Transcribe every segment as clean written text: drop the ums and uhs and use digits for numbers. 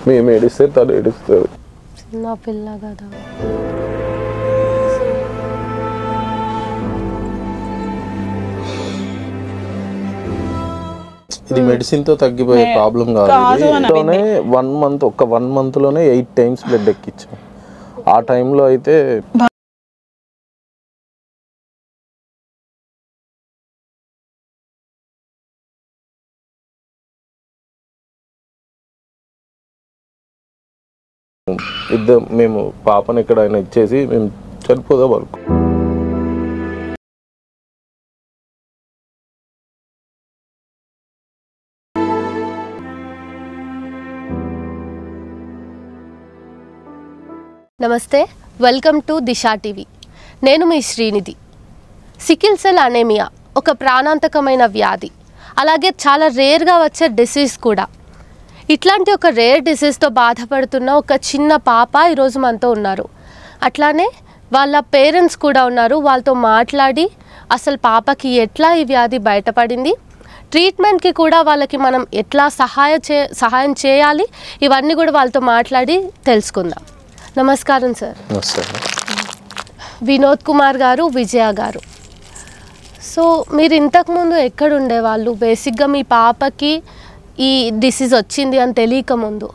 మేము ఏడిస్తే తను ఏడుస్తుంది. చిన్న పిల్ల కదా. ఇది మెడిసిన్ తో తగ్గిపోయే ప్రాబ్లం కాదు. 1 month లోనే 8 times బ్లడ్ ఎక్కించాం. ఆ టైంలో అయితే మేము పాపను ఇక్కడ ఆయన ఇచ్చేసి మేము చనిపోదాం వరకు. నమస్తే, వెల్కమ్ టు దిశా టీవీ. నేను మీ శ్రీనిధి. సికిల్ సెల్ అనేమియా ఒక ప్రాణాంతకమైన వ్యాధి, అలాగే చాలా రేర్గా వచ్చే డిసీజ్ కూడా. ఇట్లాంటి ఒక రేర్ డిసీజ్తో బాధపడుతున్న ఒక చిన్న పాప ఈరోజు మనతో ఉన్నారు. అట్లానే వాళ్ళ పేరెంట్స్ కూడా ఉన్నారు. వాళ్ళతో మాట్లాడి అసలు పాపకి ఎట్లా ఈ వ్యాధి బయటపడింది, ట్రీట్మెంట్కి కూడా వాళ్ళకి మనం ఎట్లా సహాయం చేయాలి, ఇవన్నీ కూడా వాళ్ళతో మాట్లాడి తెలుసుకుందాం. నమస్కారం సార్. వినోద్ కుమార్ గారు, విజయ గారు. సో మీరు ఇంతకుముందు ఎక్కడ ఉండేవాళ్ళు? బేసిక్గా మీ పాపకి ఈ డిసీజ్ వచ్చింది అని తెలియక ముందు.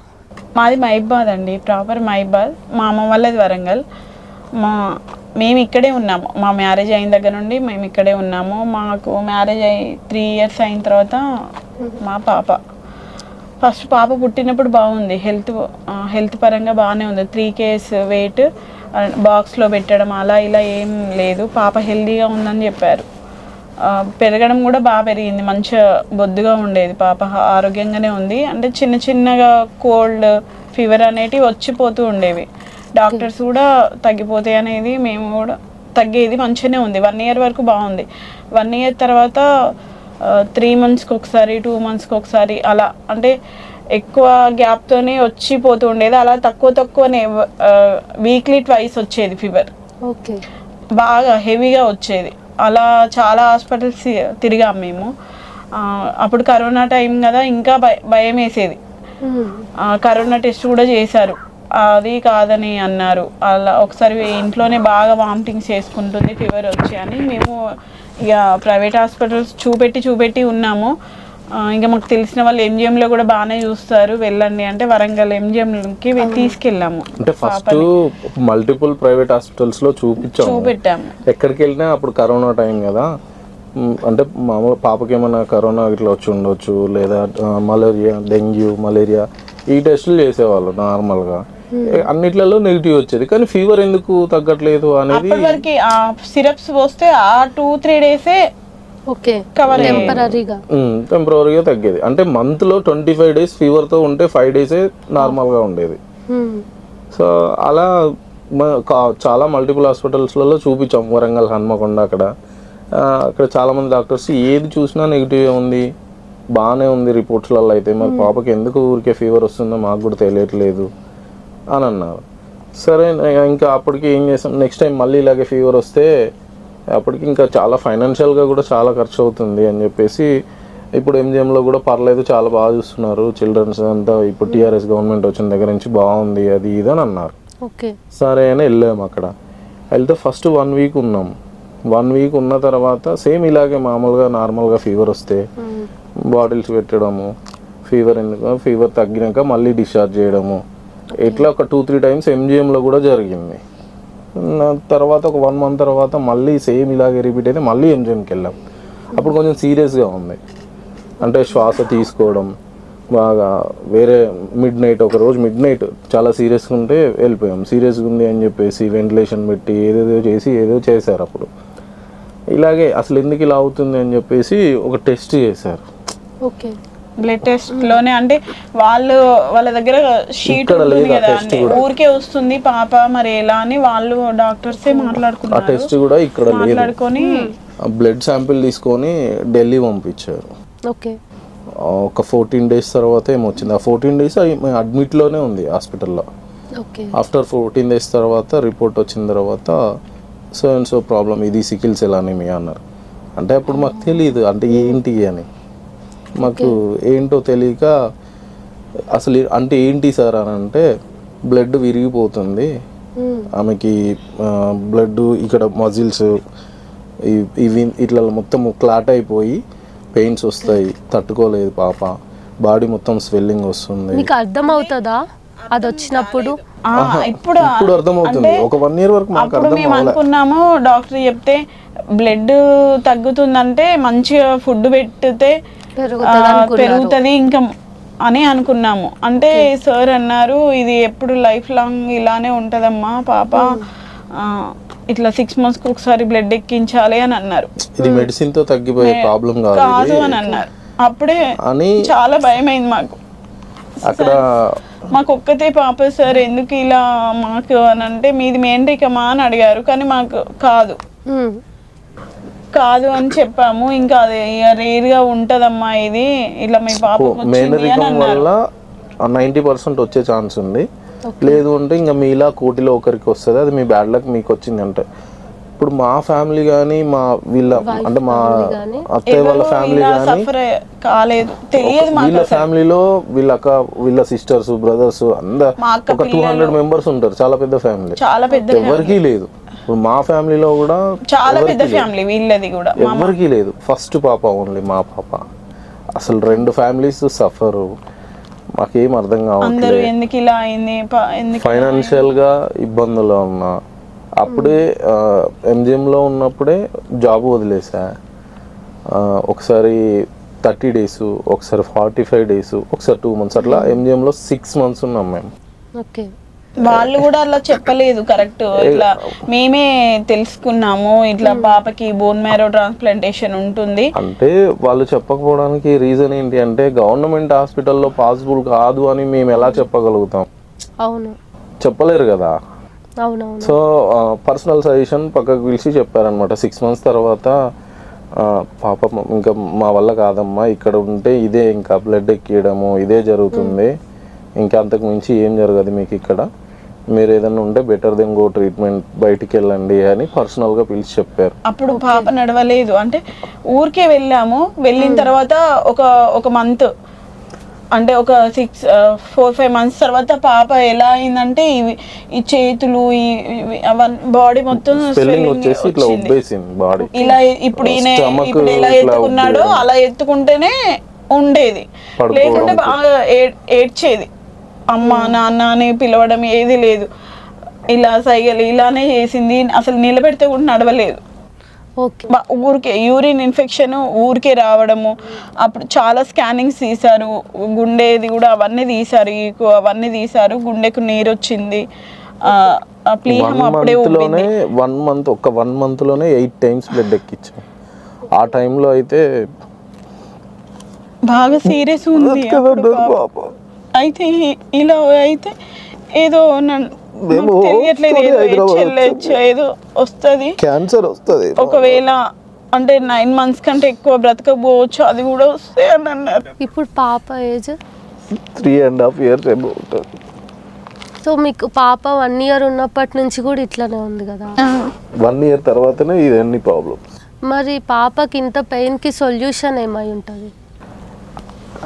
మాది మహిబాద్ అండి, ప్రాపర్ మహిబాద్. మా అమ్మ వాళ్ళది వరంగల్. మేము ఇక్కడే ఉన్నాము. మా మ్యారేజ్ అయిన దగ్గర నుండి మేము ఇక్కడే ఉన్నాము. మాకు మ్యారేజ్ అయ్యి 3 years అయిన తర్వాత మా ఫస్ట్ పాప పుట్టినప్పుడు బాగుంది, హెల్త్ పరంగా బాగానే ఉంది. 3 kgs వెయిట్, బాక్స్లో పెట్టడం అలా ఇలా ఏం లేదు. పాప హెల్తీగా ఉందని చెప్పారు. పెరగడం కూడా బాగా పెరిగింది, మంచిగా బొద్దుగా ఉండేది. పాప ఆరోగ్యంగానే ఉంది. అంటే చిన్నగా కోల్డ్, ఫీవర్ అనేటివి వచ్చిపోతూ ఉండేవి. డాక్టర్స్ కూడా తగ్గిపోతాయి అనేది, మేము కూడా తగ్గేది, మంచిగానే ఉంది. 1 year వరకు బాగుంది. 1 year తర్వాత 3 monthsకి ఒకసారి, 2 monthsకి ఒకసారి అలా, అంటే ఎక్కువ గ్యాప్తోనే వచ్చిపోతూ ఉండేది. అలా తక్కువనే వీక్లీ 2 వచ్చేది ఫీవర్. ఓకే, బాగా హెవీగా వచ్చేది. అలా చాలా హాస్పిటల్స్ తిరిగాం మేము. అప్పుడు కరోనా టైం కదా, ఇంకా భయం వేసేది. కరోనా టెస్ట్ కూడా చేశారు, అది కాదని అన్నారు. అలా ఒకసారి ఇంట్లోనే బాగా వామిటింగ్స్ చేసుకుంటుంది ఫీవర్ వచ్చి అని మేము ఇక ప్రైవేట్ హాస్పిటల్స్ చూపెట్టి ఉన్నాము. ఇంకా మాకు తెలిసిన వాళ్ళు ఎంజిఎంలో కూడా బాగానే చూస్తారు, వెళ్ళండి అంటే వరంగల్ ఎంజిఎంకి తీసుకెళ్ళాము. అంటే ఫస్ట్ మల్టిపుల్ ప్రైవేట్ హాస్పిటల్స్ లో చూపెట్టాము. ఎక్కడికి వెళ్ళినా అప్పుడు కరోనా టైం కదా, అంటే మామూలు పాపకి ఏమైనా కరోనా ఇట్లా వచ్చి ఉండొచ్చు, లేదా మలేరియా, డెంగ్యూ, మలేరియా ఈ టెస్టులు చేసేవాళ్ళు నార్మల్గా. అన్నిట్లలో నెగిటివ్ వచ్చేది, కానీ ఫీవర్ ఎందుకు తగ్గట్లేదు అనేది సిరప్స్ పోస్తే ఆ 2-3 days టెంపరీగా తగ్గేది. అంటే మంత్ లో 25 days ఫీవర్ తో ఉంటే 5 days నార్మల్ గా ఉండేది. సో అలా చాలా మల్టిపుల్ హాస్పిటల్స్లలో చూపించాం, వరంగల్, హన్మకొండ. అక్కడ చాలా మంది డాక్టర్స్ ఏది చూసినా నెగిటివ్ ఉంది, బాగానే ఉంది రిపోర్ట్స్లలో. అయితే మరి పాపకి ఎందుకు ఊరికే ఫీవర్ వస్తుందో మాకు కూడా తెలియట్లేదు అని అన్నారు. సరే, ఇంకా అప్పటికి ఏం చేసాం, నెక్స్ట్ టైం మళ్ళీ ఇలాగే ఫీవర్ వస్తే అప్పటికి ఇంకా చాలా ఫైనాన్షియల్గా కూడా చాలా ఖర్చు అవుతుంది అని చెప్పేసి, ఇప్పుడు ఎంజిఎంలో కూడా పర్లేదు, చాలా బాగా చూస్తున్నారు, చిల్డ్రన్స్ అంతా ఇప్పుడు టీఆర్ఎస్ గవర్నమెంట్ వచ్చిన దగ్గర నుంచి బాగుంది, అది ఇది అని అన్నారు. సరే అని వెళ్ళాము. అక్కడ వెళ్తే ఫస్ట్ 1 week ఉన్నాం. 1 week ఉన్న తర్వాత సేమ్ ఇలాగే మామూలుగా నార్మల్గా ఫీవర్ వస్తే బాటిల్స్ పెట్టడము, ఫీవర్ తగ్గినాక మళ్ళీ డిశ్చార్జ్ చేయడము, ఇట్లా ఒక 2-3 times ఎంజిఎంలో కూడా జరిగింది. తర్వాత ఒక 1 month తర్వాత మళ్ళీ సేమ్ ఇలాగే రిపీట్ అయితే మళ్ళీ ఎంజిఎంకి వెళ్ళాం. అప్పుడు కొంచెం సీరియస్గా ఉంది, అంటే శ్వాస తీసుకోవడం బాగా, వేరే ఒకరోజు మిడ్ నైట్ చాలా సీరియస్గా ఉంటే వెళ్ళిపోయాం. సీరియస్గా ఉంది అని చెప్పేసి వెంటిలేషన్ పెట్టి ఏదో చేశారు. అప్పుడు ఇలాగే అసలు ఎందుకు ఇలా అవుతుంది అని చెప్పేసి ఒక టెస్ట్ చేశారు. ఓకే, బ్లడ్ టెస్ట్ లోనే, అంటే వాళ్ళ దగ్గర షీట్ ఉంటుంది కదా, ఊరికే వస్తుంది పాప, మరి ఎలా అని వాళ్ళు డాక్టర్సే మాట్లాడుకున్నారు. ఆ టెస్ట్ కూడా ఇక్కడ మాట్లాడుకొని బ్లడ్ శాంపిల్ తీసుకొని ఢిల్లీ పంపించారు. ఓకే, ఒక 14 days తర్వాత ఏమొచ్చింది. ఆ 14 days అడ్మిట్ లోనే ఉంది హాస్పిటల్లో. ఆఫ్టర్ 14 days తర్వాత రిపోర్ట్ వచ్చిన తర్వాత సో ప్రాబ్లం, ఇది సికిల్ సెల్ అనీమియా అన్నారు. అంటే అప్పుడు మాకు తెలియదు అంటే ఏంటి అని, మాకు ఏంటో తెలియక అసలు అంటే ఏంటి సార్ అని అంటే బ్లడ్ విరిగిపోతుంది ఆమెకి, బ్లడ్ ఇక్కడ మజిల్స్ ఇవి ఇట్లా మొత్తం క్లాట్ అయిపోయి పెయిన్స్ వస్తాయి, తట్టుకోలేదు పాప, బాడీ మొత్తం స్వెల్లింగ్ వస్తుంది. మీకు అర్థం అవుతుందా అది వచ్చినప్పుడు? ఇప్పుడు అర్థమవుతుంది. ఒక 1 year వరకు మాకు అర్థం మేము అనుకున్నాము డాక్టర్ చెప్తే బ్లడ్ తగ్గుతుందంటే మంచిగా ఫుడ్ పెట్టితే పెరుగుతుంది ఇంకా అని అనుకున్నాము. అంటే సార్ అన్నారు ఇది ఎప్పుడు లైఫ్ లాంగ్ ఇలానే ఉంటదమ్మా పాప, ఇట్లా 6 months ఒకసారి బ్లడ్ ఎక్కించాలి అని అన్నారు. ఇది మెడిసిన్ తో తగ్గిపోయే ప్రాబ్లం కాదు అని అన్నారు. అప్పుడే చాలా భయం అయింది మాకు. అక్కడ మాకు ఒక్కతే పాప సార్ ఎందుకు ఇలా మాకు అని అంటే మీది మేనరికమా అని అడిగారు. కానీ మాకు కాదు అని చెప్పాము. ఇంకా అదే రేర్ గా ఉంటదమ్మా ఇది, ఇలా మీ పాప మేనరికం వల్ల 90% వచ్చే ఛాన్స్ ఉంది. లేదు అంటే ఇంకా మీలా కోటిలో ఒకరికి వస్తుంది, అది మీ బ్యాడ్ లక్ మీకు వచ్చింది అంటే. ఇప్పుడు మా ఫ్యామిలీ కానీ మా వీళ్ళ అంటే మా అత్తయ్య వాళ్ళ ఫ్యామిలీ కానీ కాలేదు, తెలియదు. వీళ్ళ ఫ్యామిలీలో వీళ్ళ సిస్టర్స్ బ్రదర్స్ అందరు ఒక 200 members ఉంటారు, చాలా పెద్ద ఫ్యామిలీ, చాలా పెద్ద, ఎవరికి లేదు. ఇప్పుడు మా ఫ్యామిలీలో కూడా చాలా పెద్ద ఫ్యామిలీ, వీళ్ళది కూడా ఎవరికి లేదు. ఫస్ట్ పాప ఓన్లీ మా పాప. అసలు 2 families సఫర్, మాకేం అర్థం కావట్లేదు. ఎందుకు ఇలా అయింది, ఫైనాన్షియల్ గా ఇబ్బందుల్లో ఉన్నా. అప్పుడే ఎంజిఎంలో ఉన్నప్పుడే జాబ్ వదిలేసా. ఒకసారి 30 days, ఒకసారి 45 days, ఒకసారి 2 months, అట్లా ఎంజిఎంలో 6 months ఉన్నాం మేము. వాళ్ళు కూడా అలా చెప్పలేదు కరెక్ట్, ఇట్లా మేమే తెలుసుకున్నాము ఇట్లా పాపకి బోన్ మ్యారో ట్రాన్స్ప్లాంటేషన్ ఉంటుంది అంటే. వాళ్ళు చెప్పకపోవడానికి రీజన్ ఏంటి అంటే గవర్నమెంట్ హాస్పిటల్లో పాసిబుల్ కాదు అని మేము ఎలా చెప్పగలుగుతాం? అవును, చెప్పలేరు కదా. అవునవును. సో పర్సనల్ సజెషన్ పక్కకు పిలిచి చెప్పారనమాట. 6 months తర్వాత పాప ఇంకా మా వల్ల కాదమ్మా, ఇక్కడ ఉంటే ఇదే ఇంకా బ్లడ్ ఎక్కియడము ఇదే జరుగుతుంది, ఇంకా అంతకు మించి ఏం జరగదు మీకు ఇక్కడ, మీరు ఏదైనా ఉంటే బెటర్ దెన్ గో ట్రీట్మెంట్, బయటికి వెళ్ళండి అని పర్సనల్గా పిలిచి చెప్పారు. అప్పుడు పాప నడవలేదు, అంటే ఊరికే వెళ్ళాము. వెళ్ళిన తర్వాత ఒక మంత్ అంటే ఒక 4-5 months తర్వాత పాప ఎలా అయిందంటే ఈ చేతులు బాడీ మొత్తం వచ్చేసి ఇట్లా ఉబ్బేసింది బాడీ. ఇలా ఇప్పుడు ఎలా ఎత్తుకున్నాడో అలా ఎత్తుకుంటేనే ఉండేది, లేకుంటే బాగా ఏడ్చేది. అమ్మ నాన్న అని పిలవడం ఏది లేదు, ఇలా సైగలు ఇలానే చేసింది. అసలు నిలబెడితే కూడా నడవలేదు. ఊరికే యూరిన్ ఇన్ఫెక్షన్ ఊరికే రావడము. అప్పుడు చాలా స్కానింగ్స్ తీశారు, గుండెది కూడా అవన్నీ తీశారు, అవన్నీ తీశారు. గుండెకు నీరు వచ్చింది. ప్లీహం అప్పుడే ఉబ్బింది. 1 month లోనే 8 times బ్లడ్ ఎక్కించాం. ఆ టైంలో అయితే బాగా సీరియస్ ఉంది. అయితే ఇలా అయితే ఏదో తెలియట్లేదు, ఏదో వస్తుంది, క్యాన్సర్ వస్తుంది. ఒకవేళ అంటే 9 months కంటే ఎక్కువ బ్రతకపోవచ్చు, అది కూడా వస్తే అని అన్నారు. ఇప్పుడు పాప ఏజ్ 3.5 years ఉంటుంది. సో మీకు పాప 1 year ఉన్నప్పటి నుంచి కూడా ఇట్లానే ఉంది కదా? 1 year తర్వాతనే ఇదన్నీ ప్రాబ్లమ్స్. మరి పాపకి ఇంత పెయిన్కి సొల్యూషన్ ఏమై ఉంటుంది?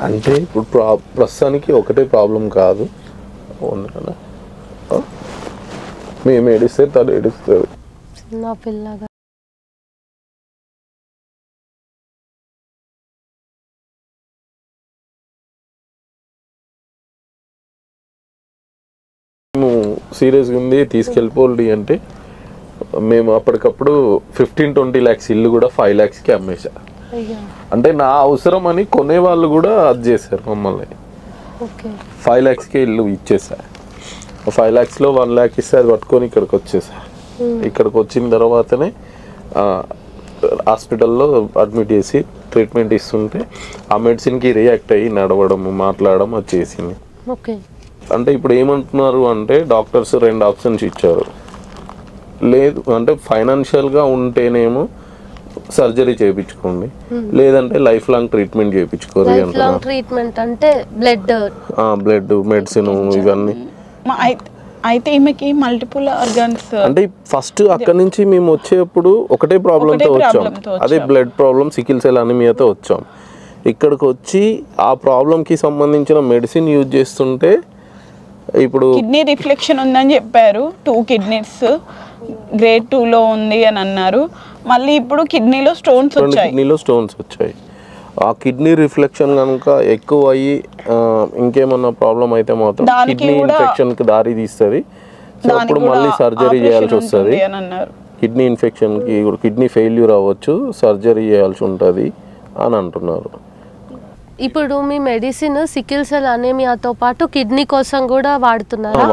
అంటే ఇప్పుడు ప్రస్తుతానికి ఒకటే ప్రాబ్లం కాదు, మేము ఏడిస్తే తను ఏడుస్తుంది. చిన్న పిల్లగా మేము సీరియస్గా ఉంది తీసుకెళ్ళిపోండి అంటే మేము అప్పటికప్పుడు 15-20 lakhs ఇల్లు కూడా 5 lakhsకి అమ్మేశా. అంటే నా అవసరం అని కొనేవాళ్ళు కూడా అది చేశారు మమ్మల్ని. 5 lakhsకి ఇల్లు ఇచ్చేసా. 5 lakhsలో 1 lakh ఇస్తే అది పట్టుకొని ఇక్కడికి వచ్చేసా. ఇక్కడికి వచ్చిన తర్వాతనే హాస్పిటల్లో అడ్మిట్ చేసి ట్రీట్మెంట్ ఇస్తుంటే ఆ మెడిసిన్కి రియాక్ట్ అయ్యి నడవడం మాట్లాడడం అది చేసింది. అంటే ఇప్పుడు ఏమంటున్నారు అంటే డాక్టర్స్ 2 options ఇచ్చారు. లేదు అంటే ఫైనాన్షియల్గా ఉంటేనేమో సర్జరీ చేయించుకోండి, లేదంటే లైఫ్ లాంగ్ ట్రీట్మెంట్ చేయించుకోవాలి అంటున్నారు. ట్రీట్మెంట్ అంటే బ్లడ్ మెడిసిన్ ఇవన్నీ. అయితే ఈమెకి మల్టిపుల్ ఆర్గన్స్. అంటే ఫస్ట్ అక్కడ నుంచి మేము వచ్చేప్పుడు ఒకటే ప్రాబ్లంతో వచ్చాం, అదే బ్లడ్ ప్రాబ్లం, సికిల్ సెల్ అనీమియాతో వచ్చాం. ఇక్కడికి వచ్చి ఆ ప్రాబ్లంకి సంబంధించిన మెడిసిన్ యూజ్ చేస్తుంటే ఇప్పుడు కిడ్నీ రిఫ్లెక్షన్ ఉందని చెప్పారు, 2 కిడ్నీస్ గ్రేడ్ 2లో ఉంది అని అన్నారు. మళ్ళీ ఇప్పుడు కిడ్నీలో స్టోన్స్ వచ్చాయి. కిడ్నీలో స్టోన్స్ వచ్చాయి. ఆ కిడ్నీ రిఫ్లెక్షన్ కనుక ఎక్కువ అయ్యి ఇంకేమన్నా ప్రాబ్లం అయితే మాత్రం కిడ్నీ ఇన్ఫెక్షన్కి దారి తీస్తుంది. సో అప్పుడు మళ్ళీ సర్జరీ చేయాల్సి వస్తుంది. కిడ్నీ ఇన్ఫెక్షన్కి కిడ్నీ ఫెయిల్యూర్ అవ్వచ్చు, సర్జరీ చేయాల్సి ఉంటుంది అని అంటున్నారు. ఇప్పుడు మీ మెడిసిన్ సికిల్ సెల్ అనేమియాతో పాటు కిడ్నీ కోసం కూడా వాడుతున్నారా?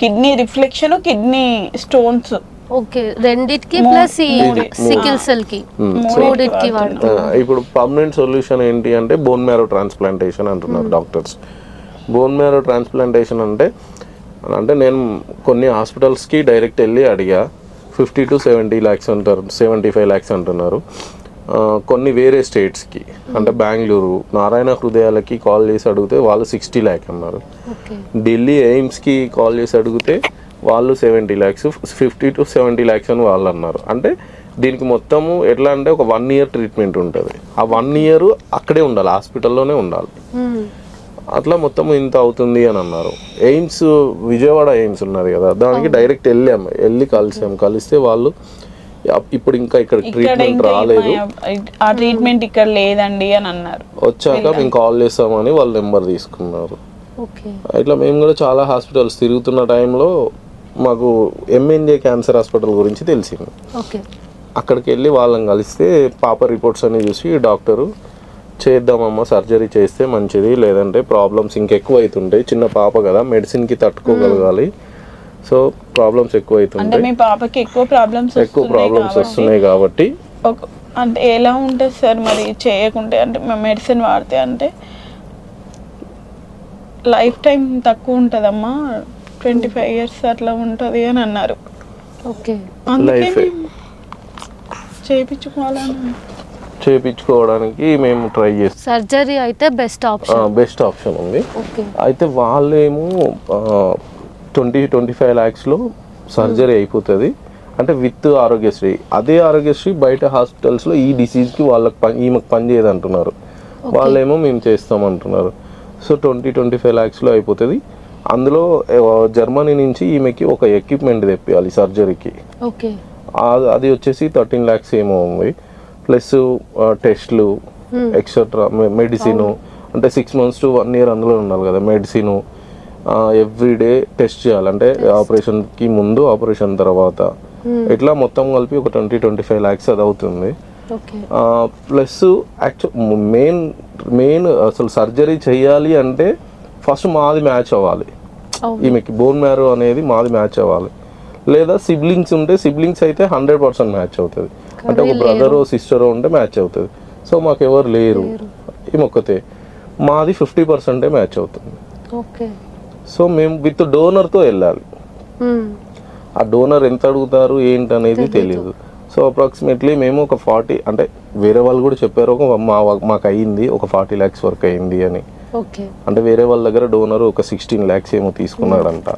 Kidney reflection, kidney stones, okay, రెండిటికి ప్లస్ ఈ సికిల్ సెల్ కి మూడిటికి వాడుతున్నారు. ఇప్పుడు పర్మనెంట్ సొల్యూషన్ ఏంటి అంటే బోన్ మ్యారో ట్రాన్స్ప్లాంటేషన్ అంటున్నారు డాక్టర్స్. బోన్ మ్యారో ట్రాన్స్ప్లాంటేషన్ అంటే నేను కొన్ని హాస్పిటల్స్కి డైరెక్ట్ వెళ్ళి అడిగా, 50 to 70 lakhs అంటారు, 75 lakhs అంటున్నారు. కొన్ని వేరే స్టేట్స్కి అంటే బెంగళూరు నారాయణ హృదయాలకి కాల్ చేసి అడిగితే వాళ్ళు 60 lakhs అన్నారు. ఢిల్లీ ఎయిమ్స్కి కాల్ చేసి అడిగితే వాళ్ళు 70 lakhs, 50 to 70 lakhs అని వాళ్ళు అన్నారు. అంటే దీనికి మొత్తము ఎట్లా అంటే ఒక 1 year ట్రీట్మెంట్ ఉంటుంది. ఆ 1 year అక్కడే ఉండాలి, హాస్పిటల్లోనే ఉండాలి. అట్లా మొత్తం ఇంత అవుతుంది అని అన్నారు. ఎయిమ్స్ విజయవాడ ఎయిమ్స్ ఉన్నది కదా, దానికి డైరెక్ట్ వెళ్ళి కలిస్తే వాళ్ళు ఇప్పుడు ఇంకా ఇక్కడ ట్రీట్మెంట్ రాలేదు, ఆ ట్రీట్మెంట్ ఇక్కడ లేదండి అని అన్నారు. వచ్చాక మేము కాల్ చేస్తామని వాళ్ళ నెంబర్ తీసుకున్నారు. ఇట్లా మేము కూడా చాలా హాస్పిటల్స్ తిరుగుతున్న టైంలో మాకు ఎంఎన్జే క్యాన్సర్ హాస్పిటల్ గురించి తెలిసింది. అక్కడికి వెళ్ళి వాళ్ళని కలిస్తే పాప రిపోర్ట్స్ అన్ని చూసి డాక్టరు చేద్దామమ్మా, సర్జరీ చేస్తే మంచిది, లేదంటే ప్రాబ్లమ్స్ ఇంకెక్కువ అవుతుంటాయి, చిన్న పాప కదా మెడిసిన్కి తట్టుకోగలగాలి, సో ప్రాబ్లమ్స్ ఎక్కువ అవుతుంటాయి, మీ పాపకి ఎక్కువ ప్రాబ్లమ్స్ వస్తున్నాయి కాబట్టి. అంటే ఎలా ఉంటుంది సార్ మరి చేయకుంటే, అంటే మెడిసిన్ వాడితే అంటే లైఫ్ టైం తక్కువ ఉంటుందమ్మా, 25 years అట్లా ఉంటుంది అని అన్నారు. చేయించుకోవడానికి మేము ట్రై చేస్తాం. సర్జరీ అయితే బెస్ట్ ఆప్షన్ ఉంది. అయితే వాళ్ళేమో 20-25 lakhsలో సర్జరీ అయిపోతుంది అంటే విత్ ఆరోగ్యశ్రీ. అదే ఆరోగ్యశ్రీ బయట హాస్పిటల్స్లో ఈ డిసీజ్కి ఈమెకు పని చేయదు అంటున్నారు, వాళ్ళేమో మేము చేస్తామంటున్నారు. సో 20-25 lakhsలో అయిపోతుంది. అందులో జర్మనీ నుంచి ఈమెకి ఒక ఎక్విప్మెంట్ తెప్పియాలి సర్జరీకి, అది వచ్చేసి 13 lakhs ఏమో ఉంది. ప్లస్ టెస్ట్లు ఎక్సెట్రా, మెడిసిన్ అంటే 6 months to 1 year అందులో ఉండాలి కదా మెడిసిన్. ఎవ్రీడే టెస్ట్ చేయాలి, అంటే ఆపరేషన్కి ముందు, ఆపరేషన్ తర్వాత, ఇట్లా మొత్తం కలిపి ఒక 20-25 lakhs అది అవుతుంది. ప్లస్ మెయిన్ అసలు సర్జరీ చేయాలి అంటే ఫస్ట్ మాది మ్యాచ్ అవ్వాలి, ఈమెకి బోన్ మ్యారో అనేది మాది మ్యాచ్ అవ్వాలి. లేదా సిబ్లింగ్స్ ఉంటే సిబ్లింగ్స్ అయితే 100% మ్యాచ్ అవుతుంది, అంటే ఒక బ్రదరో సిస్టరో ఉంటే మ్యాచ్ అవుతుంది. సో మాకు ఎవరు లేరు, ఈమెొక్కతే, మాది 50% మ్యాచ్ అవుతుంది. సో మేము విత్ డోనర్తో వెళ్ళాలి. ఆ డోనర్ ఎంత అడుగుతారు ఏంటి అనేది తెలియదు. సో అప్రాక్సిమేట్లీ మేము ఒక 40, అంటే వేరే వాళ్ళు కూడా చెప్పారు మాకు అయ్యింది ఒక 40 lakhs వరకు అయింది అని. అంటే వేరే వాళ్ళ దగ్గర డోనర్ ఒక 16 lakhs ఏమో తీసుకున్నాడంట.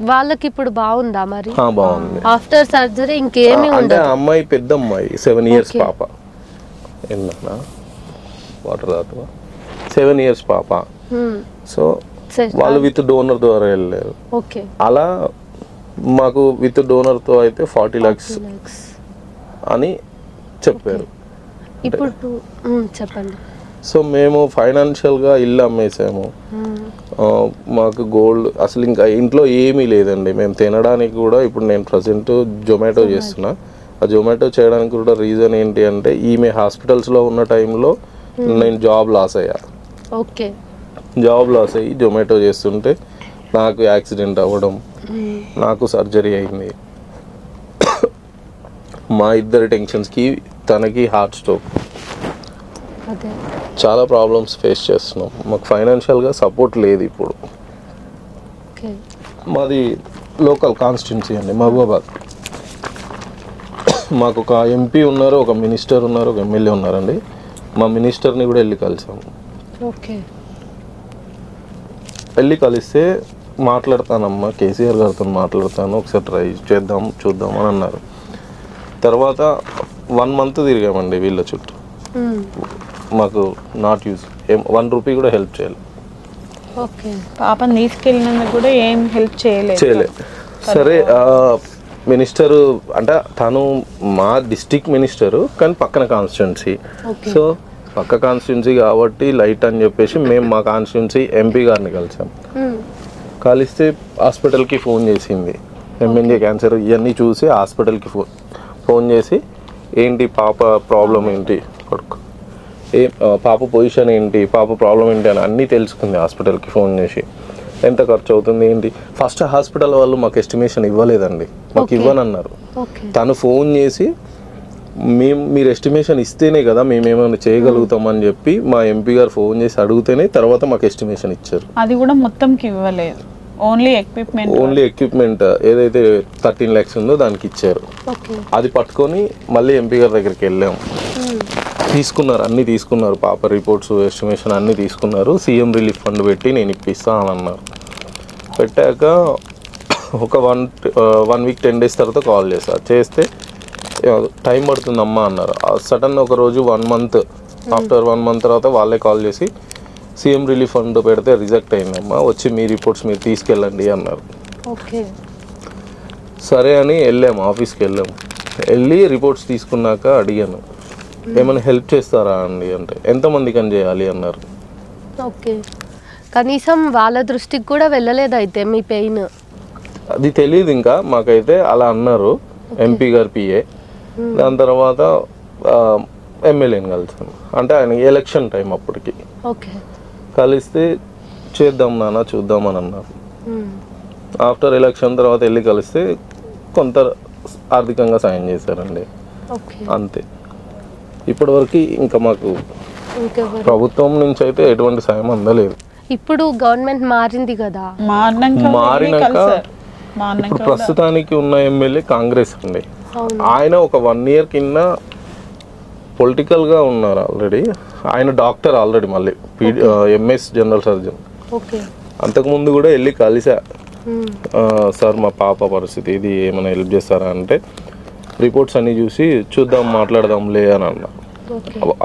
వాళ్ళకి ఇప్పుడు బాగుందా మరి? బాగుంది. ఆఫ్టర్ సర్జరీ ఇంకేమీ అంటే అమ్మాయి పెద్ద అమ్మాయి 7 years పాప, ఏంటన్నా వాటర్ దాటువా 7 years పాప. సో వాళ్ళు విత్ డోనర్ ద్వారా వెళ్ళారు. అలా మాకు విత్ డోనర్తో అయితే 40 lakhs అని చెప్పారు. చెప్పండి. సో మేము ఫైనాన్షియల్గా ఇల్లు అమ్మేసాము, మాకు గోల్డ్ అసలు ఇంకా ఇంట్లో ఏమీ లేదండి. మేము తినడానికి కూడా ఇప్పుడు నేను ప్రజెంట్ జొమాటో చేస్తున్నా. ఆ జొమాటో చేయడానికి కూడా రీజన్ ఏంటి అంటే ఈమె హాస్పిటల్స్లో ఉన్న టైంలో నేను జాబ్ లాస్ అయ్యా. జాబ్ లాస్ అయ్యి జొమాటో చేస్తుంటే నాకు యాక్సిడెంట్ అవ్వడం, నాకు సర్జరీ అయింది. మా ఇద్దరి టెన్షన్స్కి తనకి హార్ట్ స్ట్రోక్, చాలా ప్రాబ్లమ్స్ ఫేస్ చేస్తున్నాం. మాకు ఫైనాన్షియల్గా సపోర్ట్ లేదు ఇప్పుడు. మాది లోకల్ కాన్స్టిట్యున్సీ అండి, మహబూబాబాద్. మాకు ఒక ఎంపీ ఉన్నారు, ఒక మినిస్టర్ ఉన్నారు, ఒక ఎమ్మెల్యే ఉన్నారండి. మా మినిస్టర్ని కూడా వెళ్ళి కలిసాము. వెళ్ళి కలిస్తే మాట్లాడతానమ్మా, కేసీఆర్ గారితో మాట్లాడతాను, ఒకసారి ట్రై చేద్దాం చూద్దాం అని అన్నారు. తర్వాత 1 month తిరిగామండి వీళ్ళ చుట్టూ. మాకు నాట్ యూజ్, ఏం 1 రూపీ కూడా హెల్ప్ చేయాలి. ఓకే. పాపని తీసుకెళ్ళినందుకు కూడా ఏం హెల్ప్ చేయలేదు. సరే మినిస్టర్ అంటే తను మా డిస్ట్రిక్ట్ మినిస్టరు, కానీ పక్కన కాన్స్టిట్యున్సీ. సో పక్క కాన్స్టిట్యున్సీ కాబట్టి లైట్ అని చెప్పేసి మేము మా కాన్స్టిట్యున్సీ ఎంపీ గారిని కలిసాం. కలిస్తే హాస్పిటల్కి ఫోన్ చేసింది, ఎంఎన్జే క్యాన్సర్ ఇవన్నీ చూసి హాస్పిటల్కి ఫోన్ చేసి ఏంటి పాప ప్రాబ్లం ఏంటి, పాప పొజిషన్ ఏంటి, పాప ప్రాబ్లం ఏంటి అని అన్నీ తెలుసుకుంది. హాస్పిటల్కి ఫోన్ చేసి ఎంత ఖర్చు అవుతుంది ఏంటి. ఫస్ట్ హాస్పిటల్ వాళ్ళు మాకు ఎస్టిమేషన్ ఇవ్వలేదండి, మాకు ఇవ్వనన్నారు. తను ఫోన్ చేసి మీరు ఎస్టిమేషన్ ఇస్తేనే కదా మేము ఏమైనా చేయగలుగుతామని చెప్పి మా ఎంపీ గారు ఫోన్ చేసి అడిగితేనే తర్వాత మాకు ఎస్టిమేషన్ ఇచ్చారు. అది కూడా మొత్తంకి ఇవ్వలేదు, ఓన్లీ ఎక్విప్మెంట్ ఏదైతే 13 lakhs ఉందో దానికి ఇచ్చారు. అది పట్టుకొని మళ్ళీ ఎంపీ గారి దగ్గరికి వెళ్ళాము. తీసుకున్నారు, అన్నీ తీసుకున్నారు, పాప రిపోర్ట్స్ ఎస్టిమేషన్ అన్నీ తీసుకున్నారు. సీఎం రిలీఫ్ ఫండ్ పెట్టి నేను ఇప్పిస్తా అని అన్నారు. పెట్టాక ఒక 1 week 10 days తర్వాత కాల్ చేస్తే టైం పడుతుందమ్మా అన్నారు. సడన్ ఒక రోజు 1 month ఆఫ్టర్ 1 month తర్వాత వాళ్ళే కాల్ చేసి సీఎం రిలీఫ్ ఫండ్ పెడితే రిజెక్ట్ అయిందమ్మా, వచ్చి మీ రిపోర్ట్స్ మీరు తీసుకెళ్ళండి అన్నారు. సరే అని వెళ్ళాము, ఆఫీస్కి వెళ్ళి రిపోర్ట్స్ తీసుకున్నాక అడిగాను ఏమైనా హెల్ప్ చేస్తారా అండి అంటే, ఎంతమందికి అని చేయాలి అన్నారు. ఓకే, కనీసం వాళ్ళ దృష్టికి కూడా వెళ్ళలేదు అయితే మీ పెయిన్? అది తెలియదు ఇంకా మాకైతే, అలా అన్నారు ఎంపీ గారు పిఏ. దాని తర్వాత ఎమ్మెల్యేని కలిసాను, అంటే ఆయన ఎలక్షన్ టైం అప్పటికి. కలిస్తే చేద్దాం నాన్న చూద్దామని అన్నారు. ఆఫ్టర్ ఎలక్షన్ తర్వాత వెళ్ళి కలిస్తే కొంత ఆర్థికంగా సాయం చేశారండి, అంతే. ఇప్పటివరకు ఇంకా మాకు ప్రభుత్వం నుంచి అయితే ఎటువంటి సాయం అందలేదు. ఇప్పుడు గవర్నమెంట్ మారింది కదా, మారినాక ఇప్పుడు ప్రస్తుతానికి ఉన్న ఎమ్మెల్యే కాంగ్రెస్ అండి. ఆయన ఒక 1 year కింద పొలిటికల్గా ఉన్నారు ఆల్రెడీ. ఆయన డాక్టర్ ఆల్రెడీ, మళ్ళీ ఎంఎస్ జనరల్ సర్జన్. అంతకుముందు కూడా వెళ్ళి కలిసా, సార్ మా పాప పరిస్థితి ఇది, ఏమైనా హెల్ప్ చేస్తారా అంటే రిపోర్ట్స్ అన్నీ చూసి చూద్దాం మాట్లాడదాంలే అని అన్నా.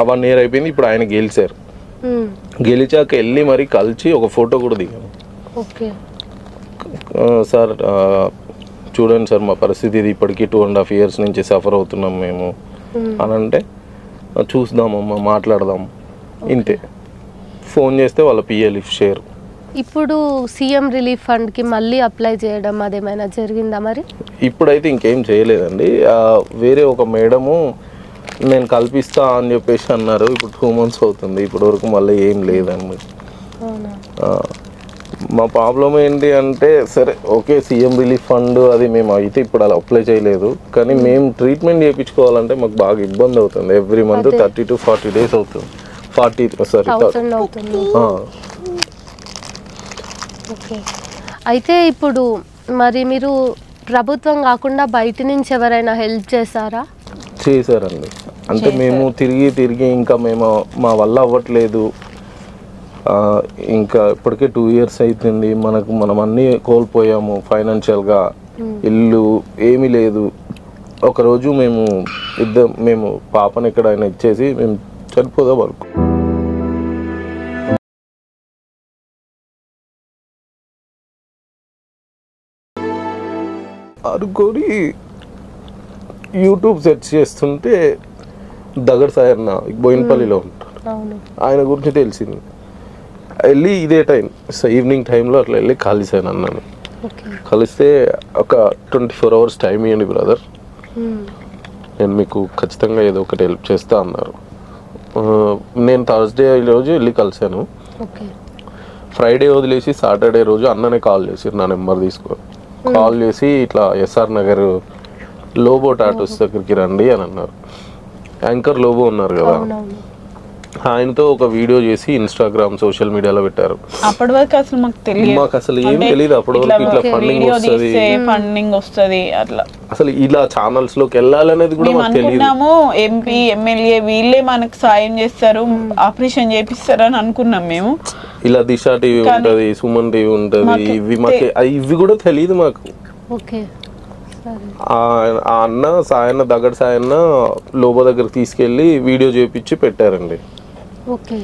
1 year అయిపోయింది, ఇప్పుడు ఆయన గెలిచారు. గెలిచాక వెళ్ళి మరి కలిసి ఒక ఫోటో కూడా దిగాను. సార్ చూడండి సార్ మా పరిస్థితి ఇది, ఇప్పటికీ 2.5 years నుంచి సఫర్ అవుతున్నాం మేము అని అంటే, చూద్దామమ్మా మాట్లాడదాం ఇంతే. ఫోన్ చేస్తే వాళ్ళ పిఏ లిఫ్ట్ చేయరు. ఇప్పుడు సీఎం రిలీఫ్ ఫండ్కి మళ్ళీ అప్లై చేయడం అదేమైనా జరిగిందా మరి? ఇప్పుడైతే ఇంకేం చేయలేదండి. వేరే ఒక మేడము నేను కల్పిస్తా అని చెప్పేసి అన్నారు. ఇప్పుడు 2 months అవుతుంది, ఇప్పటి వరకు మళ్ళీ ఏం లేదండి. మా ప్రాబ్లం ఏంటి అంటే, సరే ఓకే సీఎం రిలీఫ్ ఫండ్ అది మేము అయితే ఇప్పుడు అలా అప్లై చేయలేదు, కానీ మేము ట్రీట్మెంట్ చేయించుకోవాలంటే మాకు బాగా ఇబ్బంది అవుతుంది. ఎవ్రీ మంత్ 30 to 40 days అవుతుంది. 40,000 అవుతుంది. అయితే ఇప్పుడు మరి మీరు ప్రభుత్వం కాకుండా బయట నుంచి ఎవరైనా హెల్ప్ చేశారా? చేశారండి, అంటే మేము తిరిగి ఇంకా మేము మా వల్ల అవ్వట్లేదు, ఇంకా ఇప్పటికే 2 years అవుతుంది, మనం అన్నీ కోల్పోయాము ఫైనాన్షియల్గా, ఇల్లు ఏమీ లేదు. ఒకరోజు మేము పాపను ఎక్కడైనా ఇచ్చేసి మేము చనిపోదాం అనుకొని యూట్యూబ్ సెర్చ్ చేస్తుంటే దగడ్ సాయన్న బోయినపల్లిలో ఉంటాడు, ఆయన గురించి తెలిసింది. వెళ్ళి ఇదే టైం ఈవినింగ్ టైంలో అట్లా వెళ్ళి కలిసాను అన్నాను. కలిస్తే ఒక 24 hours టైం ఇవ్వండి బ్రదర్, నేను మీకు ఖచ్చితంగా ఏదో ఒకటి హెల్ప్ చేస్తా అన్నారు. నేను థర్స్డే రోజు వెళ్ళి కలిసాను. ఫ్రైడే వదిలేసి సాటర్డే రోజు అన్ననే కాల్ చేసి నా నెంబర్ కాల్ చేసి ఇట్లా ఎస్ఆర్ నగర్ లోబో టాటూస్ దగ్గరికి రండి అని అన్నారు. యాంకర్ లోబో ఉన్నారు కదా, ఆయనతో ఒక వీడియో చేసి ఇన్స్టాగ్రామ్ సోషల్ మీడియాలో పెట్టారు. అప్పటి వరకు అసలు మాకు అసలు ఏం తెలియదు. అప్పటి వరకు ఇట్లా ఫండింగ్ వస్తుంది అట్లా, అసలు ఇలా ఛానల్స్ లోకి వెళ్ళాలనేది కూడా మాకు తెలియదు. ఎంపీ ఎమ్మెల్యే వీళ్ళే మనకు సాయం చేస్తారు, ఆపరేషన్ చేపిస్తారు అని అనుకున్నాం మేము. ఇలా దిశ టీవీ ఉంటది, సుమన్ టీవీ ఉంటది, ఇవి కూడా తెలియదు మాకు. ఆ అన్న దగడ్ సాయన్న లోబో దగ్గర తీసుకెళ్ళి వీడియో చేపించి పెట్టారండి. ఓకే.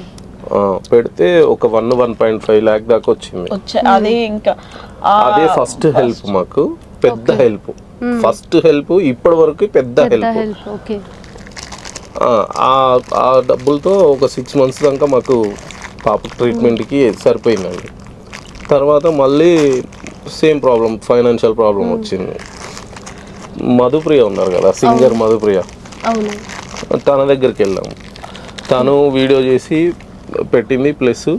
పెడితే ఒక 1.5 lakh దాకా వచ్చింది. అది ఇంకా అదే ఫస్ట్ హెల్ప్ మాకు, పెద్ద హెల్ప్. ఫస్ట్ హెల్ప్ ఇప్పటి వరకు పెద్ద హెల్ప్. ఓకే. ఆ డబ్బులతో ఒక 6 months దాకా మాకు పాప ట్రీట్మెంట్కి సరిపోయిందండి. తర్వాత మళ్ళీ సేమ్ ప్రాబ్లం, ఫైనాన్షియల్ ప్రాబ్లం వచ్చింది. మధుప్రియ ఉన్నారు కదా, సింగర్ మధుప్రియ, తన దగ్గరికి వెళ్ళాము. తను వీడియో చేసి పెట్టింది, ప్లస్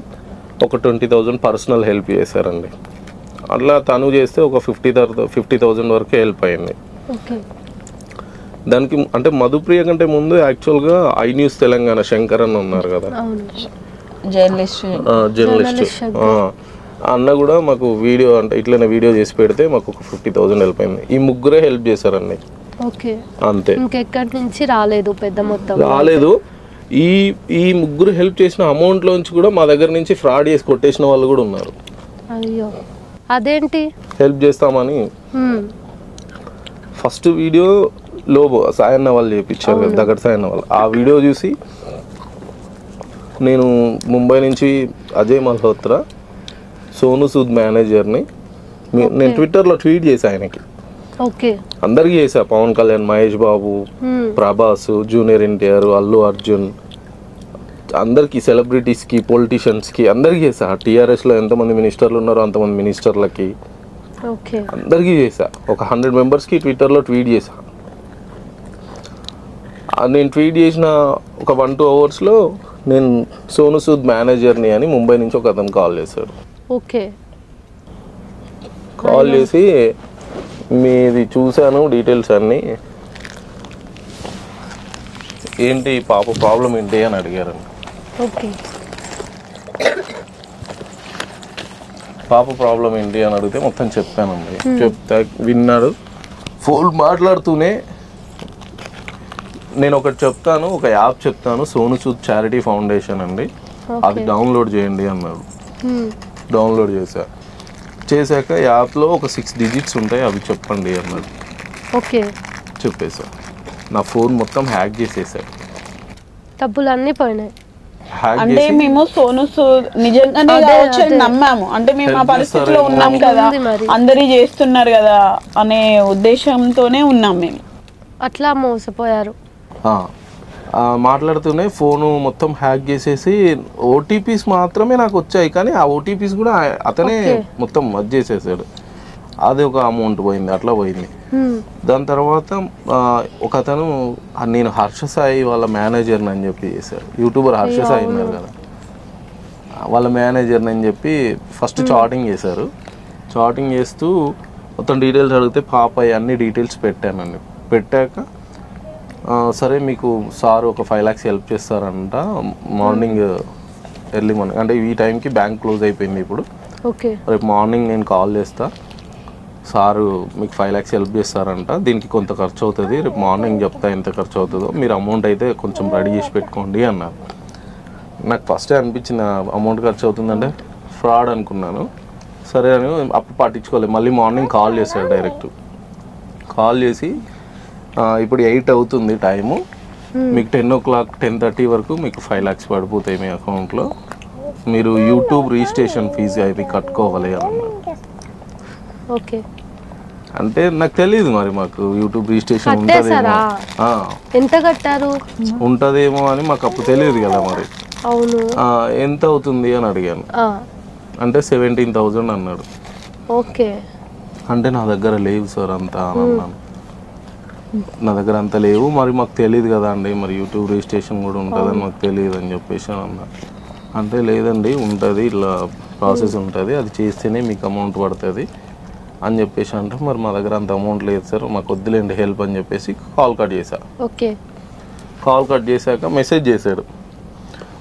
ఒక 20,000 పర్సనల్ హెల్ప్ చేశారండి. అట్లా తను చేస్తే ఒక 50,000 వరకు హెల్ప్ అయింది. దానికి అంటే మధుప్రియ కంటే ముందు యాక్చువల్గా ఐ న్యూస్ తెలంగాణ శంకర్ అన్న ఉన్నారు కదా, జర్నలిస్ట్ అన్న కూడా మాకు వీడియో అంటే ఇట్లనే వీడియో చేసి పెడితే మాకు ఒక 50,000 హెల్ప్ అయింది. ఈ ముగ్గురే హెల్ప్ చేశారండి. అంతే, ఇంకెక్కడి నుంచి రాలేదు, పెద్ద మొత్తం రాలేదు. ఈ ముగ్గురు హెల్ప్ చేసిన అమౌంట్ లోంచి కూడా మా దగ్గర నుంచి ఫ్రాడ్ చేసి కొట్టేసిన వాళ్ళు కూడా ఉన్నారు. అయ్యో, అదేంటి? హెల్ప్ చేస్తామని ఫస్ట్ వీడియో లోబో సాయన్న వాళ్ళు చేయించారు కదా, దగ్గర సాయన్న వాళ్ళు. ఆ వీడియో చూసి నేను ముంబై నుంచి అజయ్ మల్హోత్రా, సోను సూద్ మేనేజర్ని నేను ట్విట్టర్లో ట్వీట్ చేశా ఆయనకి. అందరికి చేశా, పవన్ కళ్యాణ్, మహేష్ బాబు, ప్రభాస్, జూనియర్ ఎన్టీఆర్, అల్లు అర్జున్, అందరికి, సెలబ్రిటీస్కి, పొలిటీషియన్స్కి అందరికి చేశా. టీఆర్ఎస్లో ఎంతమంది మినిస్టర్లు ఉన్నారో అంతమంది మినిస్టర్లకి అందరికీ చేశా. ఒక 100 మెంబర్స్కి ట్విట్టర్లో ట్వీట్ చేశా. నేను ట్వీట్ చేసిన ఒక 1-2 అవర్స్లో నేను సోను సూద్ మేనేజర్ని అని ముంబై నుంచి ఒక అతను కాల్ చేశాడు. కాల్ చేసి మీది చూశాను డీటెయిల్స్ అన్నీ, ఏంటి పాప ప్రాబ్లం ఏంటి అని అడిగారు. పాప ప్రాబ్లం ఏంటి అని అడిగితే మొత్తం చెప్పానండి. చెప్తా విన్నాడు. ఫోన్ మాట్లాడుతూనే నేను ఒకటి చెప్తాను, ఒక యాప్ చెప్తాను, సోను సూద్ చారిటీ ఫౌండేషన్ అండి, అది డౌన్లోడ్ చేయండి అన్నాడు. డౌన్లోడ్ చేశాక యాప్లో ఒక 6 digits ఉంటాయి, అవి చెప్పండి అన్నాడు. చెప్పేసా. నా ఫోన్ మొత్తం హ్యాక్ చేసేసాడు, డబ్బులు అన్నీ పోయినాయి. అంటే మేము సోను సూద్ నిజంగానే కావచ్చు నమ్మాము. అంటే మేము ఆ పరిస్థితిలో ఉన్నాం కదా, అందరూ చేస్తున్నారు కదా అనే ఉద్దేశంతోనే ఉన్నాం మేము. అట్లా మోసపోయారు. మాట్లాడుతూనే ఫోను మొత్తం హ్యాక్ చేసేసి ఓటీపీస్ మాత్రమే నాకు వచ్చాయి, కానీ ఆ ఓటీపీస్ కూడా అతనే మొత్తం అది చేసేసాడు. అది ఒక అమౌంట్ పోయింది, అట్లా పోయింది. దాని తర్వాత ఒక అతను, నేను హర్ష సాయి వాళ్ళ మేనేజర్ని అని చెప్పి చేశాడు. యూట్యూబర్ హర్ష సాయి ఉన్నారు కదా, వాళ్ళ మేనేజర్ని అని చెప్పి ఫస్ట్ చాటింగ్ చేశారు. చాటింగ్ చేస్తూ మొత్తం డీటెయిల్స్ అడిగితే పాప అన్ని డీటెయిల్స్ పెట్టానండి. పెట్టాక సరే మీకు సార్ ఒక 5 lakhs హెల్ప్ చేస్తారంట, మార్నింగ్ ఎర్లీ మార్నింగ్, అంటే ఈ టైంకి బ్యాంక్ క్లోజ్ అయిపోయింది ఇప్పుడు, రేపు మార్నింగ్ నేను కాల్ చేస్తా, సారు మీకు 5 lakhs హెల్ప్ చేస్తారంట, దీనికి కొంత ఖర్చు అవుతుంది, రేపు మార్నింగ్ చెప్తా ఎంత ఖర్చు అవుతుందో, మీరు అమౌంట్ అయితే కొంచెం రెడీ చేసి పెట్టుకోండి అన్నారు. నాకు ఫస్టే అనిపించింది అమౌంట్ ఖర్చు అవుతుందంటే ఫ్రాడ్ అనుకున్నాను. సరే అని అప్పుడు పట్టించుకోలేదు. మళ్ళీ మార్నింగ్ కాల్ చేశాడు డైరెక్ట్. కాల్ చేసి ఇప్పుడు 8 అవుతుంది టైము, మీకు 10 o'clock 10:30 వరకు మీకు 5 lakhs పడిపోతాయి మీ అకౌంట్లో, మీరు యూట్యూబ్ రిజిస్ట్రేషన్ ఫీజు అవి కట్టుకోవాలి అన్నారు. అంటే నాకు తెలియదు మరి, మాకు యూట్యూబ్ రిజిస్ట్రేషన్ ఉంటుందేమో, ఎంత కట్టారు ఉంటుందేమో అని మాకు అప్పుడు తెలియదు కదా మరి. ఎంత అవుతుంది అని అడిగాను. అంటే 17,000 అన్నాడు. అంటే నా దగ్గర లేవు సార్ అంతా అని అన్నాను. నా దగ్గర అంత లేవు, మరి మాకు తెలియదు కదా అండి, మరి యూట్యూబ్ రిజిస్ట్రేషన్ కూడా ఉంటుందని మాకు తెలియదు అని చెప్పేసి అన్నా. అంటే లేదండి ఉంటుంది, ఇలా ప్రాసెస్ ఉంటుంది, అది చేస్తేనే మీకు అమౌంట్ పడుతుంది అని చెప్పేసి అంటే, మరి మా దగ్గర అంత అమౌంట్ లేదు సార్, మాకు వద్దులేండి హెల్ప్ అని చెప్పేసి కాల్ కట్ చేశా. కాల్ కట్ చేశాక మెసేజ్ చేశాడు,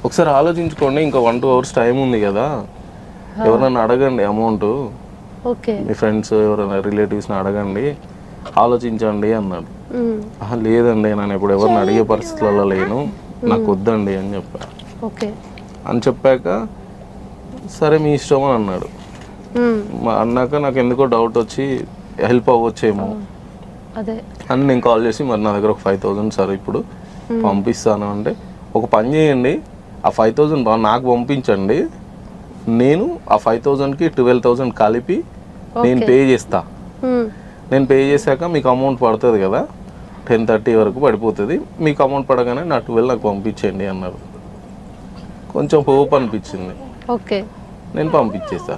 ఒకసారి ఆలోచించుకోండి, ఇంకా 1-2 hours టైం ఉంది కదా, ఎవరైనా అడగండి అమౌంట్, మీ ఫ్రెండ్స్ ఎవరైనా రిలేటివ్స్ని అడగండి, ఆలోచించండి అన్నాడు. లేదండి నేను ఇప్పుడు ఎవరిని అడిగే పరిస్థితులలో లేను, నాకు వద్దండి అని చెప్పా. అని చెప్పాక సరే మీ ఇష్టం అని అన్నాడు. అన్నాక నాకు ఎందుకో డౌట్ వచ్చి హెల్ప్ అవ్వచ్చేమో అని నేను కాల్ చేసి, మరి నా దగ్గర ఒక 5,000 సార్ ఇప్పుడు పంపిస్తాను అంటే, ఒక పని చేయండి ఆ 5,000 నాకు పంపించండి, నేను ఆ 5,000కి 12,000 కలిపి నేను పే చేస్తా. నేను పే చేశాక మీకు అమౌంట్ పడుతుంది కదా, 10:30 వరకు పడిపోతుంది, మీకు అమౌంట్ పడగానే నా 12 నాకు పంపించండి అన్నారు. కొంచెం హోప్ అనిపించింది. ఓకే, నేను పంపించేసా.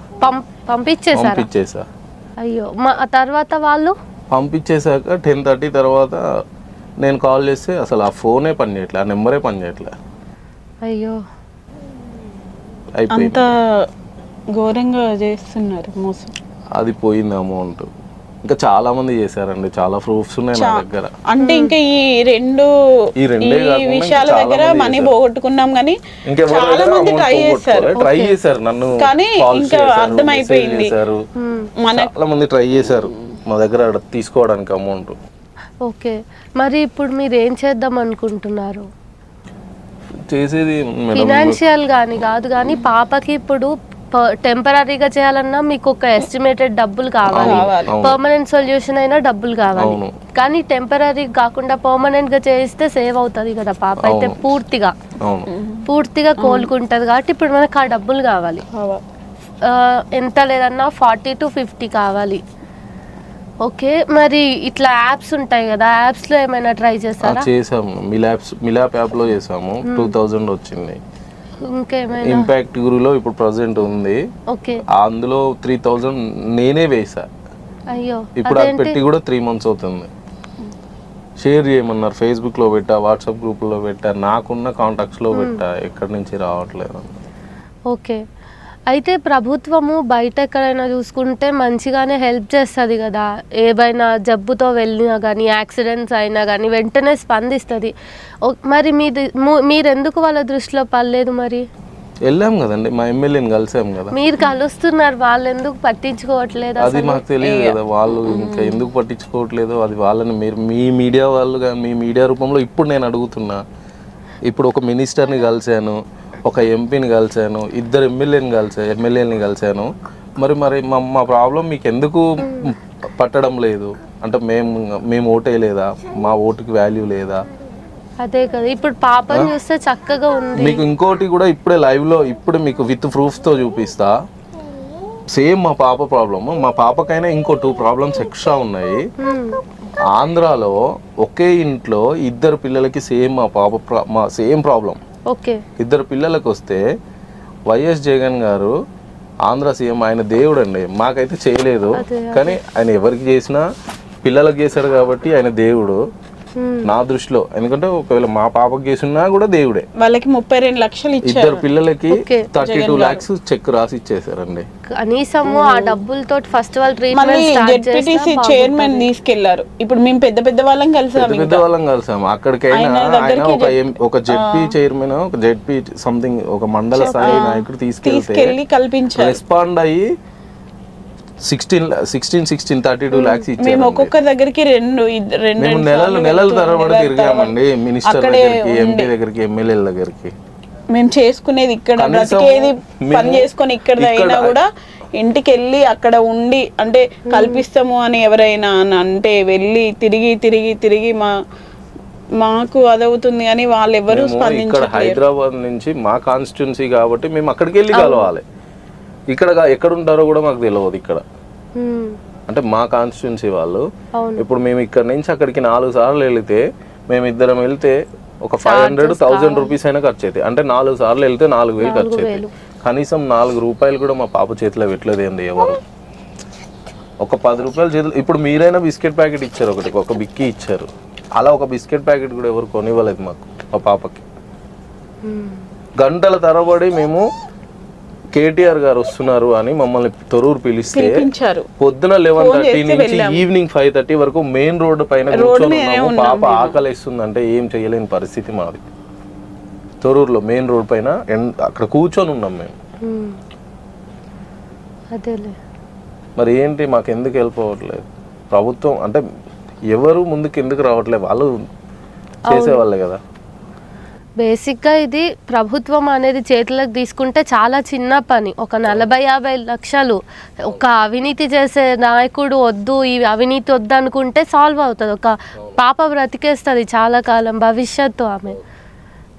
పంపించేసా. అయ్యో, ఆ తర్వాత వాళ్ళు పంపించేశాక 10:30 తర్వాత నేను కాల్ చేస్తే అసలు ఆ ఫోనే పని చేయట్లే, ఆ నెంబరే పని చేయట్లే. అయ్యో, అంత ఘోరంగా చేస్తున్నారు మోసం. అది పోయింది అమౌంట్. ఇంకా చాలా మంది చేశారండి, చాలా ప్రూఫ్స్ ఉన్నాయి నా దగ్గర. అంటే ఇంకా ఈ రెండే విషయాల దగ్గర మనీ పోగొట్టుకున్నాం, కానీ చాలా మంది ట్రై చేశారు నన్ను, కానీ ఇంకా అర్థమైపోయింది. చాలా మంది ట్రై చేశారు మా దగ్గర తీసుకోవడానికి అమౌంట్. ఓకే, మరి ఇప్పుడు మీరు ఏం చేద్దాం అనుకుంటున్నారు? చేసేది ఫినాన్షియల్ గాని కాదు, కానీ పాపకి ఇప్పుడు టెంపరీగా చేయాలన్నా మీకు ఒక ఎస్టిమేటెడ్ డబ్బులు కావాలి, పర్మనెంట్ సొల్యూషన్ అయినా డబ్బులు కావాలి. కానీ టెంపరీ కాకుండా పర్మనెంట్ గా చేయిస్తే సేవ్ అవుతుంది కదా. పాప అయితే పూర్తిగా కోలుకుంటది కాబట్టి ఇప్పుడు మనకు ఆ డబ్బులు కావాలి. ఎంత లేదన్నా 40 to 50 కావాలి. ఓకే, మరి ఇట్లా యాప్స్ ఉంటాయి కదా, యాప్స్ లో ఏమైనా ట్రై చేస్తారా? చేసాము, మిలాప్ యాప్ లో చేసాము, 2,000 వచ్చింది. ఇంకేమైనా ఇంపాక్ట్ గురులో ఇప్పుడు ప్రెజెంట్ ఉంది. ఓకే, అందులో 3,000 నేనే వేసా. అయ్యో, ఇప్పుడు అది పెట్టి కూడా 3 months అవుతుంది. షేర్ చేయమన్నారు, ఫేస్బుక్ లో పెట్టా, వాట్సాప్ గ్రూప్ లో పెట్టా, నాకున్న కాంటాక్ట్స్ లో పెట్టా, ఎక్కడి నుంచి రావట్లేదు. ఓకే, అయితే ప్రభుత్వము బయట ఎక్కడైనా చూసుకుంటే మంచిగానే హెల్ప్ చేస్తుంది కదా. ఏవైనా జబ్బుతో వెళ్ళినా కానీ, యాక్సిడెంట్స్ అయినా కానీ వెంటనే స్పందిస్తుంది. మరి మీరు ఎందుకు వాళ్ళ దృష్టిలో పడలేదు? మరి వెళ్ళాం కదండి, మా ఎమ్మెల్యేని కలిసాం కదా. మీరు కలుస్తున్నారు, వాళ్ళు ఎందుకు పట్టించుకోవట్లేదు? అది మాకు తెలియదు కదా, వాళ్ళు ఇంకా ఎందుకు పట్టించుకోవట్లేదు అది వాళ్ళని. మీరు మీ మీడియా వాళ్ళుగా, మీ మీడియా రూపంలో ఇప్పుడు నేను అడుగుతున్నా. ఇప్పుడు ఒక మినిస్టర్ని కలిశాను, ఒక ఎంపీని కలిశాను, 2 ఎమ్మెల్యేని కలిశాను. మరి మా ప్రాబ్లం మీకు ఎందుకు పట్టడం లేదు? అంటే మేము ఓటేయలేదా? మా ఓటుకి వాల్యూ లేదా? అదే కదా, ఇప్పుడు పాపని చూస్తే చక్కగా ఉంది. మీకు ఇంకోటి కూడా ఇప్పుడే లైవ్ లో ఇప్పుడు మీకు విత్ ప్రూఫ్స్ తో చూపిస్తా. సేమ్ మా పాప ప్రాబ్లమ్, మా పాపకైనా ఇంకో 2 ప్రాబ్లమ్స్ ఎక్స్ట్రా ఉన్నాయి. ఆంధ్రాలో ఒకే ఇంట్లో 2 పిల్లలకి సేమ్ మా సేమ్ ప్రాబ్లం. ఓకే, 2 పిల్లలకు వస్తే వైఎస్ జగన్ గారు ఆంధ్ర సీఎం, ఆయన దేవుడు అండి. మాకైతే చేయలేదు, కానీ ఆయన ఎవరికి చేసినా పిల్లలకు చేశాడు కాబట్టి ఆయన దేవుడు నా దృష్టిలో. ఎందుకంటే ఒకవేళ మా పాపకి చేసినా కూడా దేవుడే. వాళ్ళకి 32 లక్షలు ఇచ్చారు, 2 పిల్లలకి 32 lakhs చెక్ రాసి ఇచ్చేసారండి. కనీసము ఆ డబ్బులతో ఫస్ట్ వాళ్ళు ట్రీట్మెంట్ చైర్మన్ తీసుకెళ్లారు. ఇప్పుడు మేము పెద్ద వాళ్ళం కలిసాము. అక్కడికైనా ఆయన ఒక జెడ్పీ చైర్మన్, ఒక జెడ్పీ సంథింగ్, ఒక మండల స్థాయి నాయకుడు తీసుకెళ్లి కల్పించారు. రెస్పాండ్ అయ్యి 32 lakhs ఇచ్చారు. మేము ఒక్కొక్క దగ్గరికి మేము నెలలు తరబడి తిరిగామండి, మినిస్టర్ దగ్గరికి, ఎంపీ దగ్గరికి, ఎమ్మెల్యేల దగ్గరికి. మేము చేసుకునేది ఇక్కడ, బ్రతికేది పని చేసుకొని ఇక్కడ అయినా కూడా ఇంటికి వెళ్ళి అక్కడ ఉండి అంటే కల్పిస్తాము అని ఎవరైనా అంటే వెళ్ళి తిరిగి మాకు అదవుతుంది అని వాళ్ళు ఎవరు స్పందించట్లేదు. హైదరాబాద్ నుంచి మా కాన్స్టిట్యున్సీ కాబట్టి మేము అక్కడికి వెళ్ళి కలవాలి. ఇక్కడ ఎక్కడ ఉంటారో కూడా మాకు తెలియదు. ఇక్కడ అంటే మా కాన్స్టిట్యున్సీ వాళ్ళు. ఇప్పుడు మేము ఇక్కడ నుంచి అక్కడికి 4 సార్లు వెళితే, మేము 2 వెళ్తే ఒక 500,000 రూపీస్ అయినా ఖర్చు అవుతాయి. అంటే 4 సార్లు వెళ్తే 4,000 ఖర్చు అవుతాయి. కనీసం 4 రూపాయలు కూడా మా పాప చేతిలో పెట్టలేదండి ఎవరు. ఒక 10 రూపాయల చేతిలో. ఇప్పుడు మీరైనా బిస్కెట్ ప్యాకెట్ ఇచ్చారు, ఒక బిక్కి ఇచ్చారు. అలా ఒక బిస్కెట్ ప్యాకెట్ కూడా ఎవరు కొనివ్వలేదు మాకు, మా పాపకి. గంటల తరబడి మేము కేటీఆర్ గారు వస్తున్నారు అని మమ్మల్ని తొరూరు పిలిస్తే పొద్దున 11:30 నుంచి ఈవినింగ్ 5:30 వరకు మెయిన్ రోడ్డు పైన కూర్చొని పాప ఆకలిస్తుందంటే ఏం చేయలేని పరిస్థితి మాది. తొరూరులో మెయిన్ రోడ్ పైన అక్కడ కూర్చొని ఉన్నాం మేము. మరి ఏంటి, మాకు ఎందుకు వెళ్ళిపోవట్లేదు ప్రభుత్వం? అంటే ఎవరు ముందుకు ఎందుకు రావట్లేదు? వాళ్ళు చేసేవాళ్ళే కదా. బేసిక్గా ఇది ప్రభుత్వం అనేది చేతులకు తీసుకుంటే చాలా చిన్న పని. ఒక 40-50 లక్షలు ఒక అవినీతి చేసే నాయకుడు వద్దు, ఈ అవినీతి వద్దు అనుకుంటే సాల్వ్ అవుతుంది. ఒక పాప బ్రతికేస్తుంది చాలా కాలం భవిష్యత్తు ఆమె.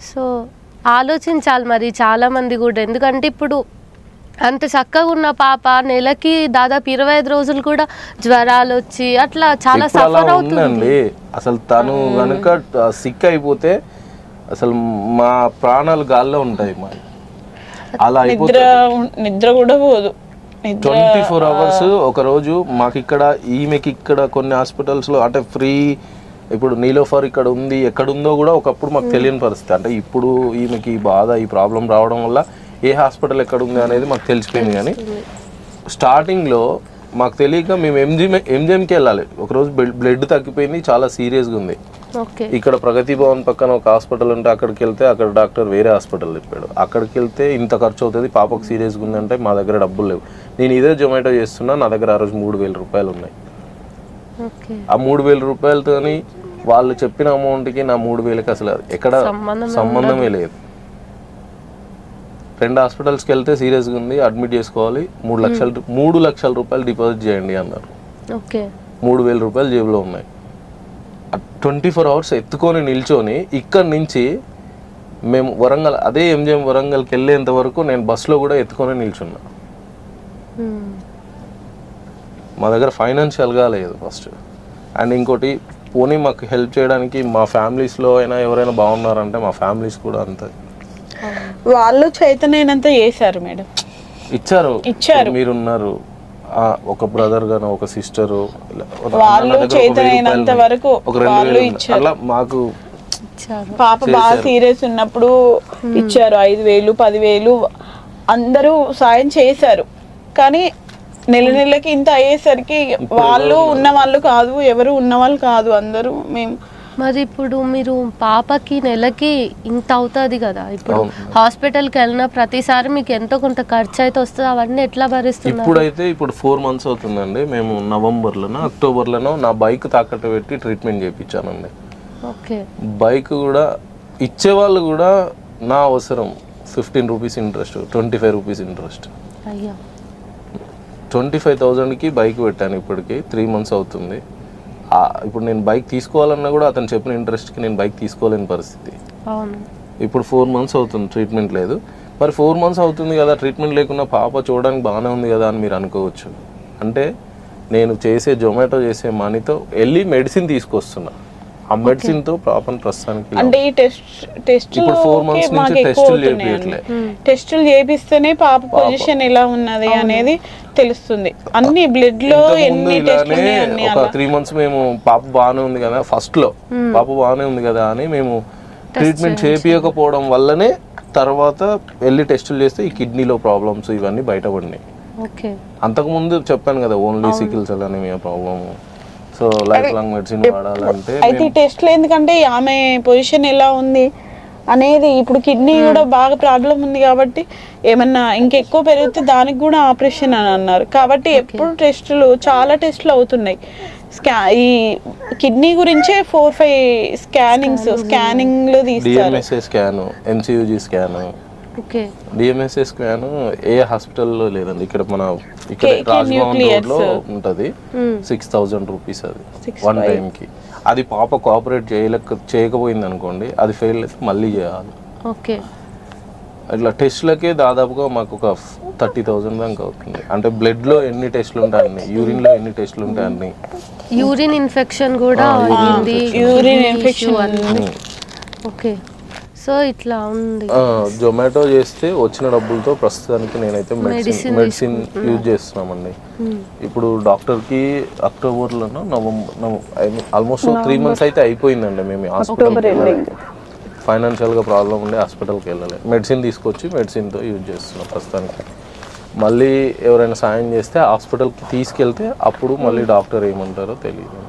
సో ఆలోచించాలి మరి చాలామంది కూడా. ఎందుకంటే ఇప్పుడు అంత చక్కగా ఉన్న పాప నెలకి దాదాపు 25 రోజులు కూడా జ్వరాలు వచ్చి అట్లా చాలా ఇప్పుడు అలా సఫర్ అవుతుంది. ఉందండి. అసలు తను కనుక సిక్ అయిపోతే అసలు మా ప్రాణాలు గాల్లో ఉంటాయి. మా అలా నిద్ర కూడా పోదు. 24 అవర్స్. ఒక రోజు మాకు ఇక్కడ ఈమెకి ఇక్కడ కొన్ని హాస్పిటల్స్లో అంటే ఫ్రీ, ఇప్పుడు నీలోఫర్ ఇక్కడ ఉంది, ఎక్కడుందో కూడా ఒకప్పుడు మాకు తెలియని పరిస్థితి. అంటే ఇప్పుడు ఈమెకి ఈ బాధ, ఈ ప్రాబ్లం రావడం వల్ల ఏ హాస్పిటల్ ఎక్కడ ఉంది అనేది మాకు తెలిసిపోయింది. కానీ స్టార్టింగ్లో మాకు తెలియక మేము ఎంజిఎంకి వెళ్ళాలి. ఒకరోజు బ్లడ్ తగ్గిపోయింది, చాలా సీరియస్గా ఉంది. ఇక్కడ ప్రగతి భవన్ పక్కన ఒక హాస్పిటల్ ఉంటే అక్కడికి వెళ్తే అక్కడ డాక్టర్ వేరే హాస్పిటల్ చెప్పాడు. అక్కడికి వెళ్తే ఇంత ఖర్చు అవుతుంది, పాపకు సీరియస్గా ఉందంటే మా దగ్గర డబ్బులు లేవు. నేను ఇదే జొమాటో చేస్తున్నా, నా దగ్గర ఆ రోజు 3000 రూపాయలు ఉన్నాయి. ఆ 3000 రూపాయలతోని వాళ్ళు చెప్పిన అమౌంట్కి నా 3000కి అసలు ఎక్కడ సంబంధమే లేదు. 2 హాస్పిటల్స్కి వెళ్తే సీరియస్గా ఉంది, అడ్మిట్ చేసుకోవాలి, 3 లక్షల రూపాయలు డిపాజిట్ చేయండి అన్నారు. 3000 రూపాయలు జేబులో ఉన్నాయి. 24 అవర్స్ ఎత్తుకొని నిల్చొని ఇక్కడి నుంచి మేము వరంగల్, అదే ఎంజిఎం వరంగల్కి వెళ్ళేంత వరకు నేను బస్సులో కూడా ఎత్తుకొని నిల్చున్నా. మా దగ్గర ఫైనాన్షియల్గా లేదు ఫస్ట్. అండ్ ఇంకోటి, పోనీ మాకు హెల్ప్ చేయడానికి మా ఫ్యామిలీస్లో అయినా ఎవరైనా బాగున్నారంటే మా ఫ్యామిలీస్ కూడా అంతే, వాళ్ళు చైతన్యనంతా చేశారు మేడం. ఇచ్చారు. మీరున్నారు, ఒక బ్రదర్ గాను, ఒక సిస్టర్, వాళ్ళు చైతన్యనంత వరకు వాళ్ళు ఇచ్చారు. అలా మాకు పాప బాగా సీరియస్ ఉన్నప్పుడు ఇచ్చారు. 5000, 10,000 అందరూ సాయం చేశారు. కానీ నెలకి ఇంత అయ్యేసరికి వాళ్ళు ఉన్న వాళ్ళు కాదు, ఎవరు ఉన్నవాళ్ళు కాదు, అందరూ మేము. మరి ఇప్పుడు మీరు పాపకి నెలకి ఇంత అవుతుంది కదా, ఇప్పుడు హాస్పిటల్కి వెళ్ళిన ప్రతిసారి మీకు ఎంతో కొంత ఖర్చు అయితే వస్తుంది, అవన్నీ ఎట్లా భరిస్తున్నారు? ఇప్పుడు 4 months అవుతుందండి. మేము నవంబర్లోనో అక్టోబర్లోనో నా బైక్ తాకట్టు పెట్టి ట్రీట్మెంట్ చేయించానండి. బైక్ కూడా ఇచ్చేవాళ్ళు కూడా నా అవసరం 15 రూపీస్ ఇంట్రెస్ట్, 25 రూపీస్ ఇంట్రెస్ట్. 25,000కి బైక్ పెట్టాను. ఇప్పటికి 3 months అవుతుంది. ఇప్పుడు నేను బైక్ తీసుకోవాలన్నా కూడా అతను చెప్పిన ఇంట్రెస్ట్కి నేను బైక్ తీసుకోలేని పరిస్థితి. ఇప్పుడు 4 months అవుతుంది, ట్రీట్మెంట్ లేదు. మరి 4 months అవుతుంది కదా, ట్రీట్మెంట్ లేకుండా పాప చూడడానికి బాగానే ఉంది కదా అని మీరు అనుకోవచ్చు. అంటే నేను చేసే జొమాటో చేసే మనీతో వెళ్ళి మెడిసిన్ తీసుకొస్తున్నా. ఆ మెడిసిన్ తో పాపను ప్రస్తుతానికి అంటే ఈ ఇప్పుడు 4 months నుంచి టెస్టులు చేయించట్లే. టెస్టులు చేపిస్తేనే పాప పొజిషన్ ఎలా ఉన్నది అనేది తెలుస్తుంది. అన్ని బ్లడ్ లో ఎన్ని టెస్టులు ఉన్నాయి. ఒక 3 months మేము పాప బాగానే ఉంది కదా, ఫస్ట్ లో పాప బాగానే ఉంది కదా అని మేము ట్రీట్మెంట్ చేయించకపోవడం వల్లనే తర్వాత వెళ్ళి టెస్టులు చేస్తే ఈ కిడ్నీలో ప్రాబ్లమ్స్ ఇవన్నీ బయటపడినాయి. అంతకుముందు చెప్పాను కదా, only sickle cell anaemia problem. So life long medicine వాడాలంటే అయితే టెస్ట్లు ఎందుకంటే ఆమె పొజిషన్ ఎలా ఉంది అనేది, ఇప్పుడు కిడ్నీ కూడా బాగా ప్రాబ్లం ఉంది కాబట్టి ఏమన్నా ఇంకెక్కువ పెరిగితే దానికి కూడా ఆపరేషన్ అని అన్నారు. కాబట్టి ఎప్పుడు టెస్టులు, చాలా టెస్టులు అవుతున్నాయి. ఈ కిడ్నీ గురించే 4-5 స్కానింగ్లు తీస్తారు. స్కాన్, ఎంసీయూజీ స్కాన్, డిఎంఎస్ఏ స్కాన్ ఏ హాస్పిటల్లో లేదండి. ఇక్కడ మన ఇక్కడ రాజ్భవన్ రోడ్ లో ఉంటది. 6,000 రూపీస్ అది 1 time కి. అది పాప కోఆపరేట్ చేయకపోయింది అనుకోండి, అది ఫెయిల్ అయితే మళ్ళీ చేయాలి. ఇట్లా టెస్ట్లకే దాదాపుగా మాకు ఒక 30,000 దాకా అవుతుంది. అంటే బ్లడ్ లో ఎన్ని టెస్ట్లు ఉంటాయి అన్ని, యూరిన్ లో ఎన్ని టెస్ట్లు ఉంటాయి అన్ని, యూరిన్ ఇన్ఫెక్షన్ కూడా సో ఇట్లా ఉంది. జొమాటో చేస్తే వచ్చిన డబ్బులతో ప్రస్తుతానికి నేనైతే మెడిసిన్ యూజ్ చేస్తున్నామండి. ఇప్పుడు డాక్టర్కి అక్టోబర్లోనో ఆల్మోస్ట్ 3 months అయితే అయిపోయిందండి. మేము హాస్పిటల్ ఫైనాన్షియల్గా ప్రాబ్లం ఉండే హాస్పిటల్కి వెళ్ళాలి. మెడిసిన్ తీసుకొచ్చి మెడిసిన్తో యూజ్ చేస్తున్నాం ప్రస్తుతానికి. మళ్ళీ ఎవరైనా సాయం చేస్తే హాస్పిటల్కి తీసుకెళ్తే అప్పుడు మళ్ళీ డాక్టర్ ఏమంటారో తెలియదు.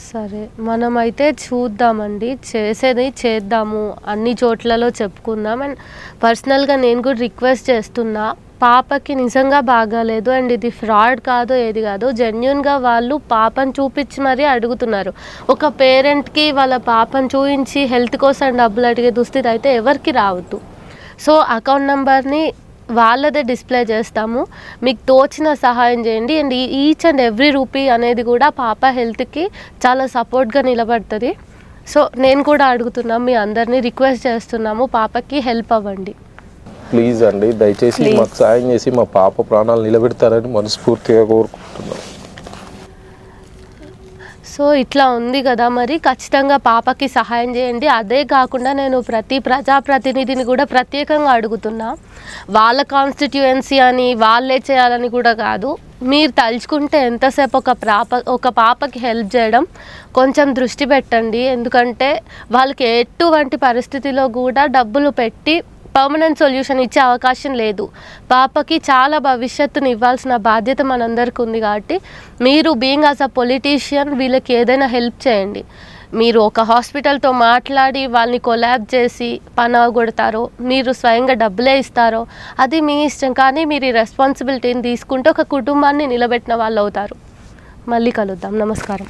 సరే, మనమైతే చూద్దామండి, చేసేది చేద్దాము, అన్ని చోట్లలో చెప్పుకుందాం. అండ్ పర్సనల్గా నేను కూడా రిక్వెస్ట్ చేస్తున్నా, పాపకి నిజంగా బాగాలేదు అండ్ ఇది ఫ్రాడ్ కాదు, ఏది కాదు, జెన్యున్గా వాళ్ళు పాపను చూపించి మరీ అడుగుతున్నారు. ఒక పేరెంట్కి వాళ్ళ పాపను చూపించి హెల్త్ కోసం డబ్బులు అడిగే దుస్థితి అయితే ఎవరికి రావద్దు. సో అకౌంట్ నెంబర్ని వాళ్ళదే డిస్ప్లే చేస్తాము, మీకు తోచిన సహాయం చేయండి. And each and every rupee అనేది కూడా పాప హెల్త్కి చాలా సపోర్ట్గా నిలబడుతుంది. సో నేను కూడా అడుగుతున్నాం, మీ అందరినీ రిక్వెస్ట్ చేస్తున్నాము, పాపకి హెల్ప్ అవ్వండి ప్లీజ్ అండి, దయచేసి మాకు సాయం చేసి మా పాప ప్రాణాలు నిలబెడతారని మనస్ఫూర్తిగా కోరుకుంటున్నాం. సో ఇట్లా ఉంది కదా, మరి ఖచ్చితంగా పాపకి సహాయం చేయండి. అదే కాకుండా నేను ప్రతి ప్రజాప్రతినిధిని కూడా ప్రత్యేకంగా అడుగుతున్నా, వాళ్ళ కాన్స్టిట్యుయెన్సీ అని వాళ్ళే చేయాలని కూడా కాదు, మీరు తలుచుకుంటే ఎంతసేపు ఒక పాపకి హెల్ప్ చేయడం కొంచెం దృష్టి పెట్టండి. ఎందుకంటే వాళ్ళకి ఎటువంటి పరిస్థితిలో కూడా డబ్బులు పెట్టి పర్మనెంట్ సొల్యూషన్ ఇచ్చే అవకాశం లేదు. పాపకి చాలా భవిష్యత్తుని ఇవ్వాల్సిన బాధ్యత మనందరికీ ఉంది. కాబట్టి మీరు బీయింగ్ యాజ్ అ పొలిటీషియన్ వీళ్ళకి ఏదైనా హెల్ప్ చేయండి. మీరు ఒక హాస్పిటల్తో మాట్లాడి వాళ్ళని కొలాబ్ చేసి పని అవగొడతారో, మీరు స్వయంగా డబ్బులే ఇస్తారో అది మీ ఇష్టం. కానీ మీరు ఈ రెస్పాన్సిబిలిటీని తీసుకుంటే ఒక కుటుంబాన్ని నిలబెట్టిన వాళ్ళు అవుతారు. మళ్ళీ కలుద్దాం. నమస్కారం.